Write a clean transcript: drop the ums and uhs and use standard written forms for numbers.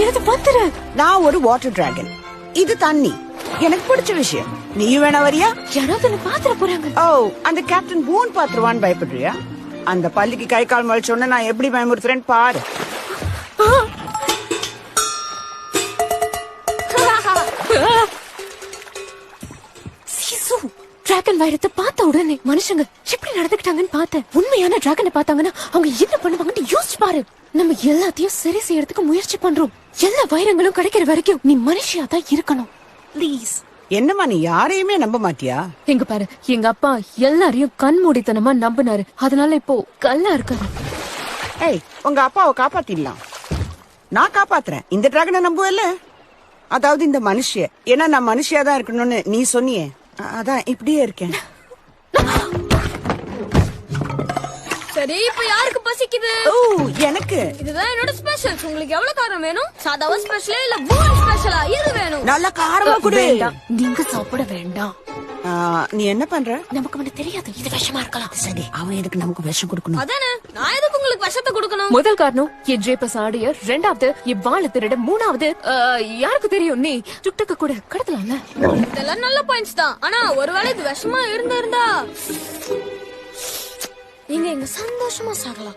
இது வந்துரு. நான் ஒரு வாட்டர் டிராகன், இது தண்ணி. எனக்கு பிடிச்ச விஷயம். நீ வேணா வரியா? யாராவது என்ன பாத்துற போறாங்க. ஓ, அந்த கேப்டன் பூன் பாத்துருவான்னு பயப்படுறியா? அந்த பள்ளிக்கு கை கால் மழிச்சோன்னு நான் எப்படி பயமுறுத்துறேன்னு பாரு. டிராகன் வைரத்தை பார்த்த உடனே மனுஷங்க எப்படி நடந்துக்கிட்டாங்கன்னு பார்த்தேன். உண்மையான டிராகனை பார்த்தாங்கன்னா அவங்க என்ன பண்ணுவாங்கன்னு யோசிச்சு பாரு. நம்ம எல்லாத்தையும் சரி செய்யறதுக்கு முயற்சி பண்றோம். எல்லா வைரங்களும் கிடைக்கிற வரைக்கும் நீ மனுஷியா தான் இருக்கணும். ப்ளீஸ். என்னம்மா, நீ யாரையுமே நம்ப மாட்டியா? எங்க பாரு, எங்க அப்பா எல்லாரையும் கண்மூடித்தனமா நம்பினாரு. அதனால இப்போ கல்லா இருக்காரு. ஏய், உங்க அப்பாவை காப்பாத்திடலாம். நான் காப்பாத்துறேன். இந்த டிராகனை நம்புவல்ல? அதாவது இந்த மனுஷிய. ஏன்னா நான் மனுஷியா தான் இருக்கணும்னு நீ சொன்னியே, அதான் இப்படியே இருக்கேன். சரி, இப்ப யாருக்கு பசிக்குது? ஓ, எனக்கு. இதுதான் என்னோட ஸ்பெஷல். உங்களுக்கு எவ்வளவு காரம் வேணும்? சாதாவா ஸ்பெஷலா இல்ல பூரி ஸ்பெஷலா? எது வேணும்? நல்ல காரமா குடு. நீங்க சாப்பிட வேண்டாம். நீ என்ன பண்ற? நமக்கு வந்து தெரியாது, இது விஷமா இருக்கலாம். சரி, அவன் எதுக்கு நமக்கு விஷம் கொடுக்கணும்? அதானே, நான் எதுக்கு உங்களுக்கு விஷத்தை கொடுக்கணும்? முதல் காரணம் என் ஜேபஸ் ஆடிய, ரெண்டாவது என் வாழ திருட, மூணாவது யாருக்கு தெரியும் நீ டுக்டக்க கூட கடத்தலாம்ல. இதெல்லாம் நல்ல பாயிண்ட்ஸ் தான். ஆனா ஒருவேளை இது விஷமா இருந்தா நீங்க எங்க சந்தோஷமா சாகலாம்.